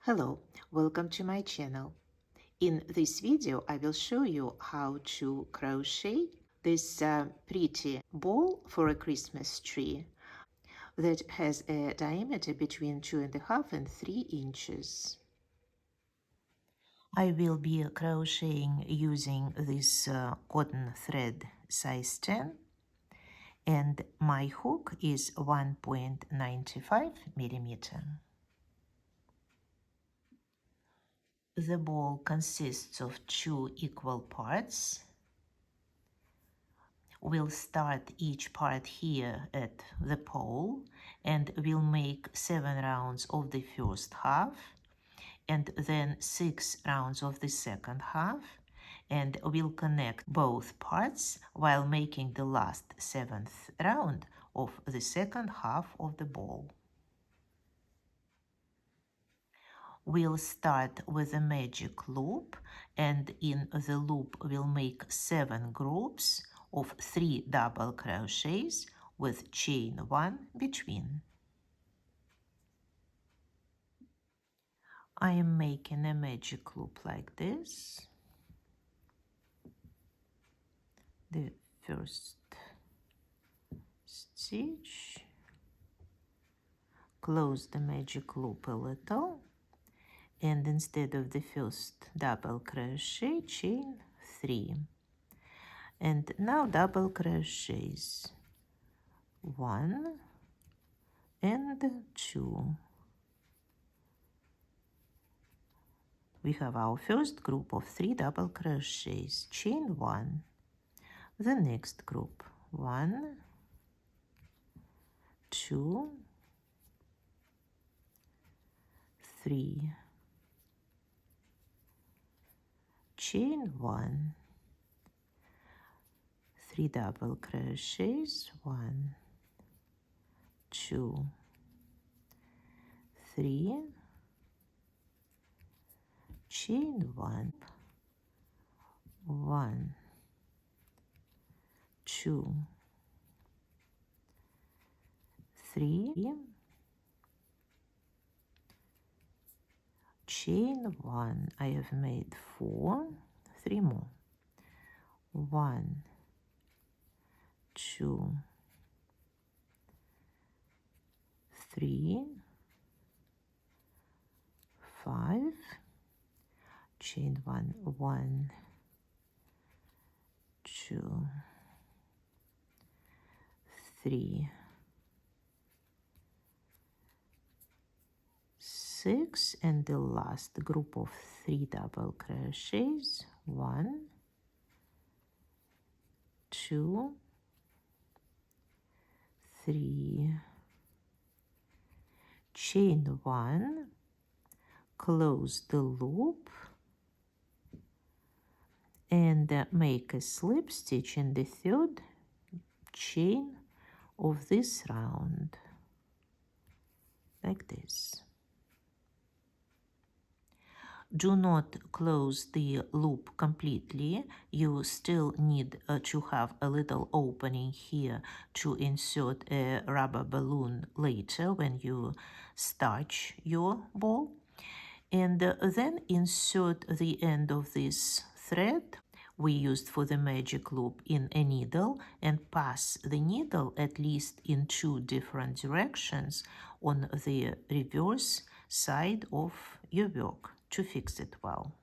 Hello, welcome to my channel. In this video, I will show you how to crochet this pretty ball for a Christmas tree that has a diameter between 2.5 and 3 inches. I will be crocheting using this cotton thread size 10, and my hook is 1.95 millimeter. The ball consists of 2 equal parts. We'll start each part here at the pole, and we'll make 7 rounds of the first half, and then 6 rounds of the second half, and we'll connect both parts while making the last 7th round of the second half of the ball. We'll start with a magic loop, and in the loop we'll make 7 groups of 3 double crochets with chain 1 between. I am making a magic loop like this. The first stitch, close the magic loop a little, and instead of the first double crochet, chain 3. And now double crochets 1 and 2. We have our first group of 3 double crochets, chain 1. The next group 1, 2, 3, chain 1, 3 double crochets, 1, 2, 3, chain 1, 1, 2, 3, chain 1. I have made 4, 3 more. 1, 2, 3, 5, chain 1, 1, 2, 3, 6, and the last group of 3 double crochets, 1, 2, 3, chain 1, close the loop, and make a slip stitch in the third chain of this round, like this. Do not close the loop completely. You still need to have a little opening here to insert a rubber balloon later when you starch your ball. And then insert the end of this thread we used for the magic loop in a needle, and pass the needle at least in 2 different directions on the reverse side of your work to fix it well.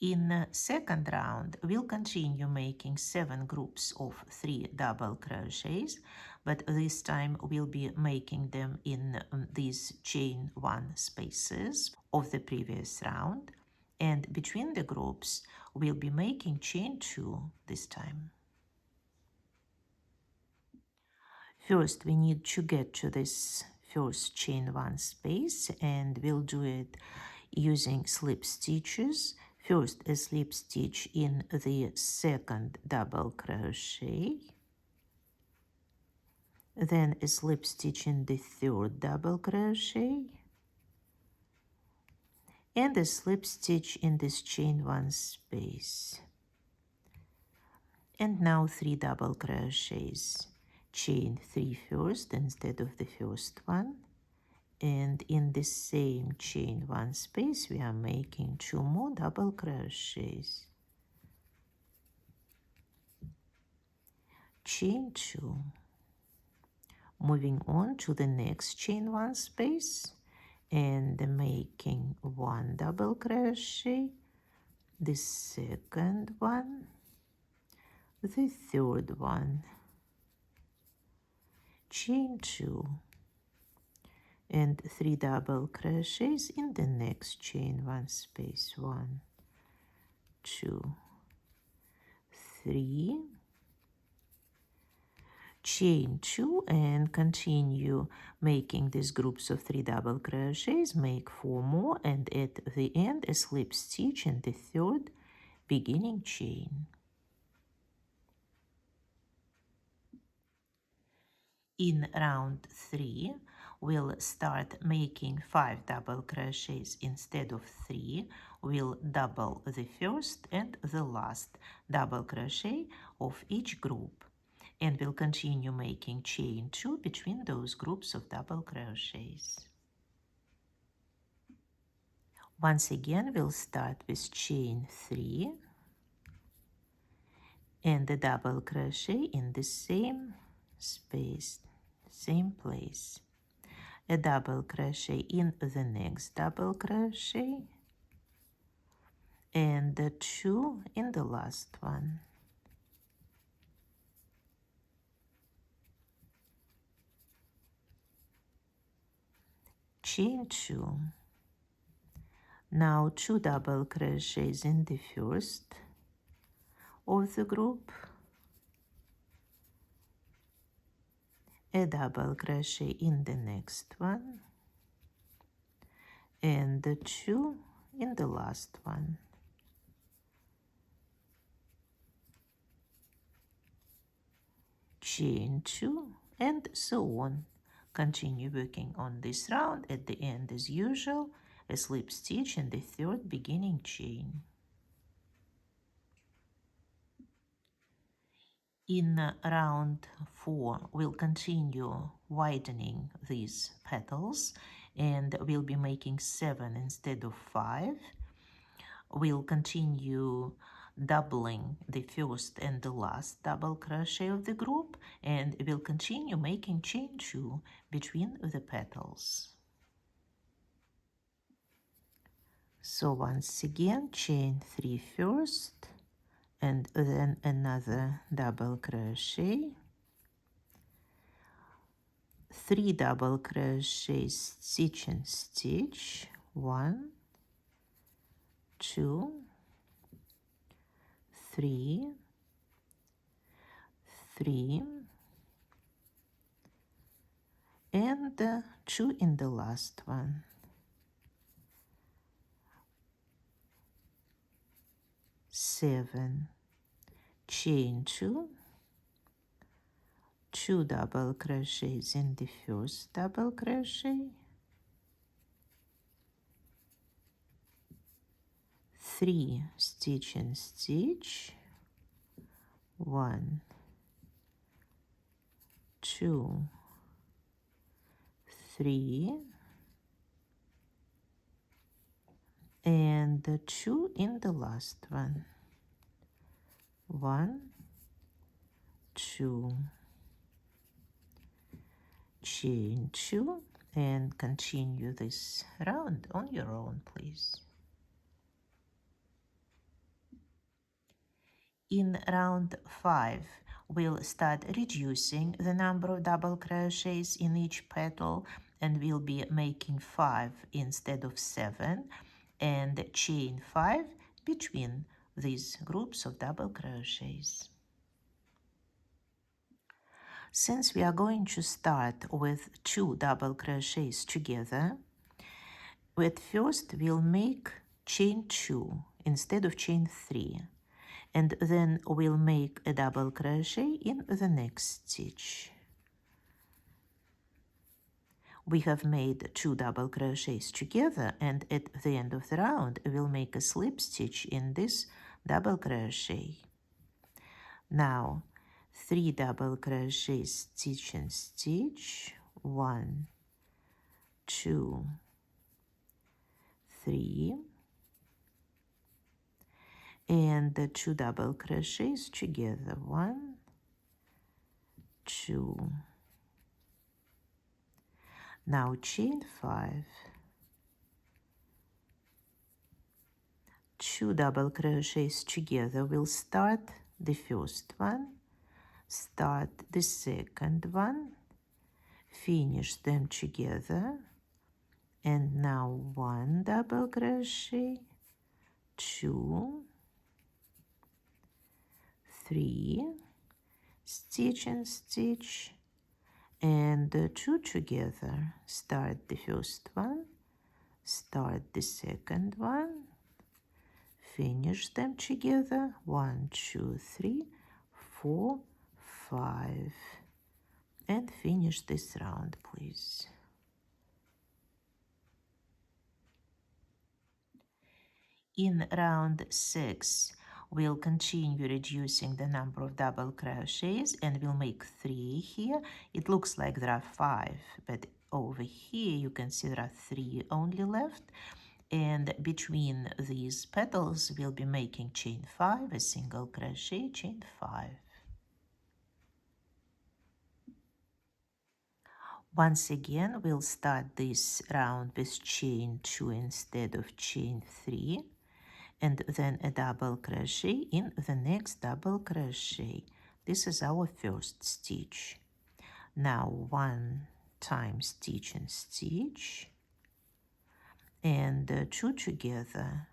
In the second round, we'll continue making 7 groups of 3 double crochets, but this time we'll be making them in these chain 1 spaces of the previous round, and between the groups we'll be making chain 2 this time. First, we need to get to this first chain 1 space, and we'll do it using slip stitches. First, a slip stitch in the second double crochet, then a slip stitch in the third double crochet, and a slip stitch in this chain 1 space. And now 3 double crochets. Chain 3 first instead of the first one, And in the same chain 1 space we are making 2 more double crochets. Chain 2. Moving on to the next chain 1 space and making 1 double crochet, the second one, the third one, chain 2, and 3 double crochets in the next chain 1 space. 1, 2, 3, chain 2, and continue making these groups of 3 double crochets. Make 4 more, and at the end a slip stitch in the third beginning chain. In round 3 we'll start making 5 double crochets instead of 3. We'll double the first and the last double crochet of each group, and we'll continue making chain 2 between those groups of double crochets. Once again we'll start with chain 3 and the double crochet in the same space, same place. A double crochet in the next double crochet, and 2 in the last one. Chain 2. Now 2 double crochets in the first of the group, a double crochet in the next one, and 2 in the last one. Chain 2, and so on. Continue working on this round. At the end, as usual, a slip stitch in the third beginning chain. In round 4, we'll continue widening these petals, and we'll be making 7 instead of 5. We'll continue doubling the first and the last double crochet of the group, and we'll continue making chain 2 between the petals. So once again, chain 3 first, and then another double crochet, 3 double crochets, stitch and stitch, 1, 2, 3, 3, and 2 in the last one. 7, chain 2, 2 double crochets in the first double crochet, 3 stitch and stitch, 1, 2, 3, and 2 in the last one. 1, 2, chain 2, and continue this round on your own, please. In round 5, we'll start reducing the number of double crochets in each petal, and we'll be making 5 instead of 7, and chain 5 between these groups of double crochets. Since we are going to start with 2 double crochets together, at first we'll make chain 2 instead of chain 3, and then we'll make a double crochet in the next stitch. We have made 2 double crochets together, and at the end of the round we'll make a slip stitch in this double crochet. Now 3 double crochets, stitch and stitch, 1, 2, 3, and the 2 double crochets together. 1, 2. Now chain 5, 2 double crochets together. We'll start the first one, start the second one, finish them together, and now 1 double crochet, 2, 3, stitch and stitch, and 2 together. Start the first one, start the second one, finish them together. 1, 2, 3, 4, 5, and finish this round, please. In round 6, we'll continue reducing the number of double crochets, and we'll make 3 here. It looks like there are 5, but over here you can see there are 3 only left. And between these petals, we'll be making chain 5, a single crochet, chain 5. Once again, we'll start this round with chain 2 instead of chain 3, and then a double crochet in the next double crochet. This is our first stitch. Now 1 time stitch and stitch, and 2 together.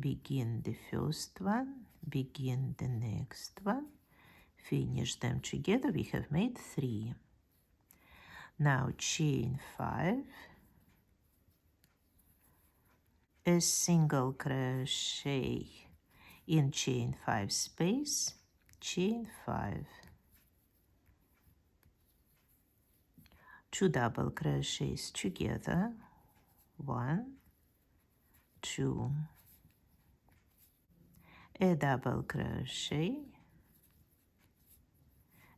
Begin the first one, begin the next one, finish them together. We have made 3. Now chain 5, a single crochet in chain 5 space, chain 5, 2 double crochets together, 1, 2, a double crochet,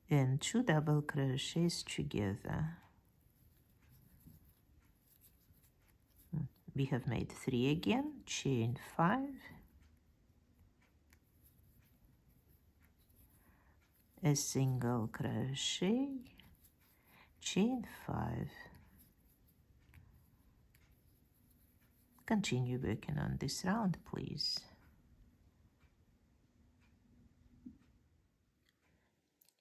and 2 double crochets together. We have made 3 again, chain 5, a single crochet, chain 5. Continue working on this round, please.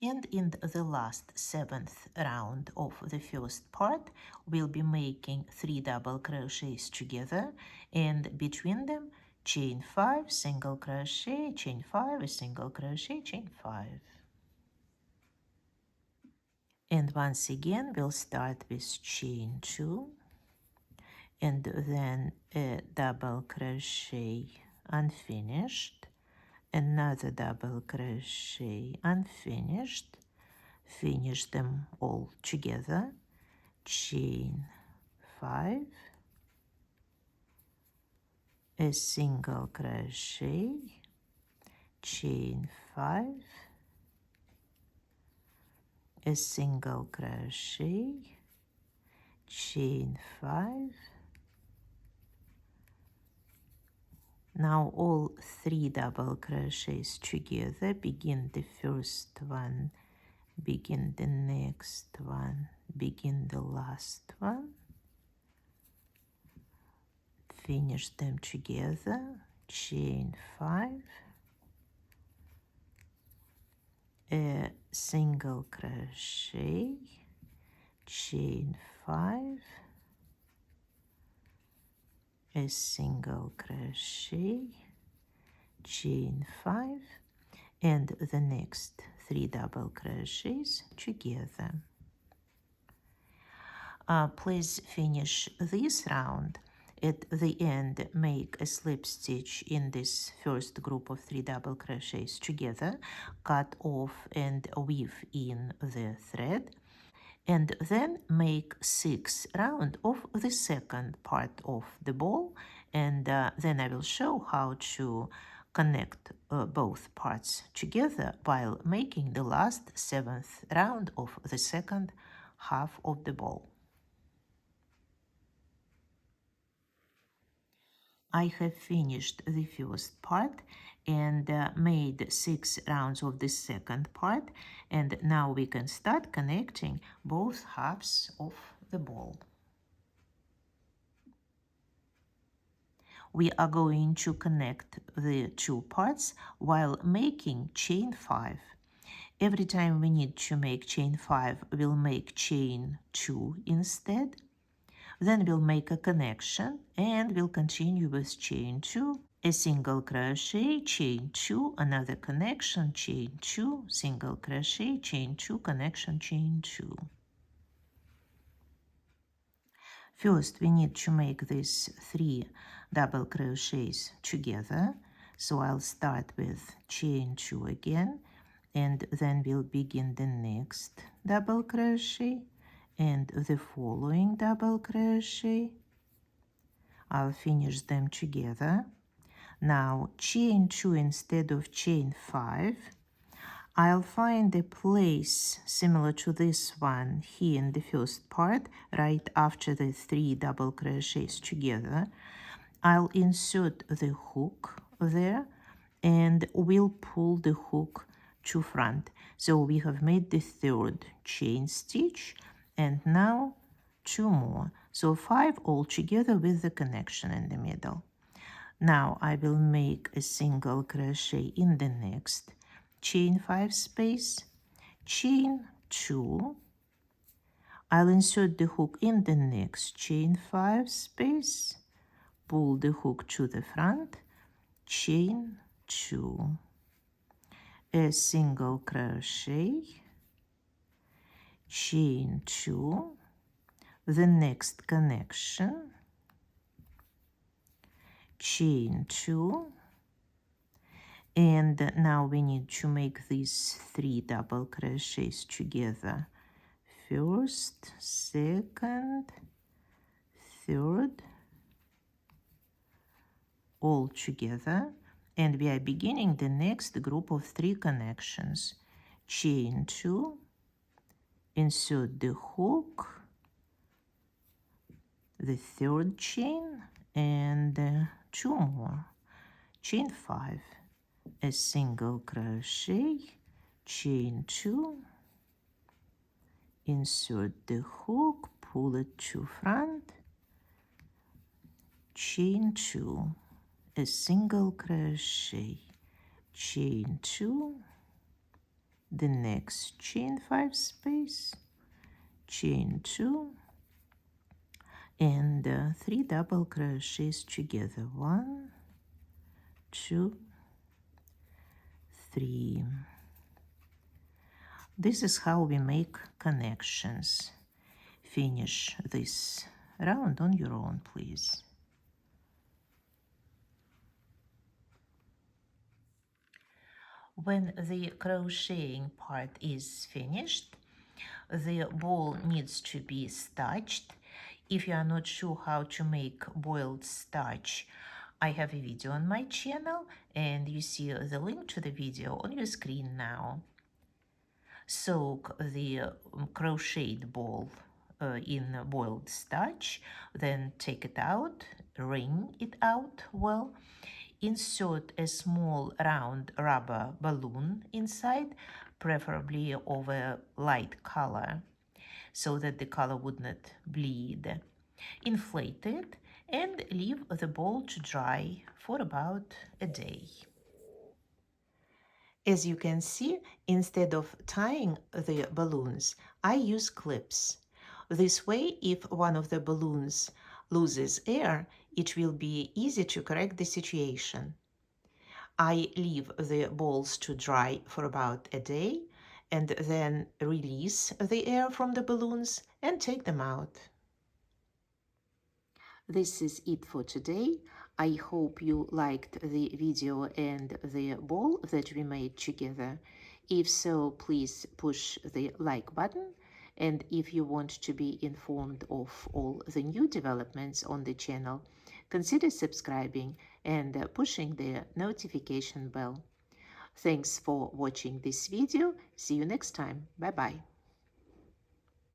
And in the last 7th round of the first part, we'll be making 3 double crochets together, and between them, chain 5, single crochet, chain 5, a single crochet, chain 5. And once again, we'll start with chain 2, and then a double crochet unfinished, another double crochet unfinished, finish them all together, chain 5, a single crochet, chain 5, a single crochet, chain 5. Now all 3 double crochets together. Begin the first one, begin the next one, begin the last one, finish them together, chain 5, a single crochet, chain 5, a single crochet, chain 5, and the next 3 double crochets together. Please finish this round. At the end, make a slip stitch in this first group of 3 double crochets together, cut off and weave in the thread, and then make 6 rounds of the second part of the ball, and then I will show how to connect both parts together while making the last 7th round of the second half of the ball. I have finished the first part and made 6 rounds of the second part, and now we can start connecting both halves of the ball. We are going to connect the two parts while making chain 5. Every time we need to make chain 5, we'll make chain 2 instead. Then we'll make a connection and we'll continue with chain 2, a single crochet, chain 2, another connection, chain 2, single crochet, chain 2, connection, chain 2. First, we need to make these 3 double crochets together. So I'll start with chain 2 again, and then we'll begin the next double crochet and the following double crochet. I'll finish them together. Now chain 2 instead of chain 5. I'll find a place similar to this one here in the first part, right after the 3 double crochets together. I'll insert the hook there and we'll pull the hook to front. So we have made the 3rd chain stitch and now 2 more. So 5 all together with the connection in the middle. Now I will make a single crochet in the next chain 5 space, chain 2. I'll insert the hook in the next chain 5 space, pull the hook to the front, chain 2, a single crochet, chain 2, the next connection, chain 2, and now we need to make these 3 double crochets together. First, second, third, all together, and we are beginning the next group of 3 connections. Chain 2, insert the hook, the 3rd chain, and 2 more. Chain 5, a single crochet, chain 2, insert the hook, pull it to front, chain 2, a single crochet, chain 2, the next chain 5 space, chain 2, and 3 double crochets together. 1, 2, 3. This is how we make connections. Finish this round on your own, please. When the crocheting part is finished, the ball needs to be starched. If you are not sure how to make boiled starch, I have a video on my channel and you see the link to the video on your screen now. Soak the crocheted ball in boiled starch, then take it out, wring it out well. Insert a small round rubber balloon inside, preferably of a light color, so that the color would not bleed. Inflate it and leave the ball to dry for about a day. As you can see, instead of tying the balloons, I use clips. This way, if one of the balloons loses air, it will be easy to correct the situation. I leave the balls to dry for about a day and then release the air from the balloons and take them out. This is it for today. I hope you liked the video and the ball that we made together. If so, please push the like button. And if you want to be informed of all the new developments on the channel, consider subscribing and pushing the notification bell. Thanks for watching this video. See you next time. Bye-bye.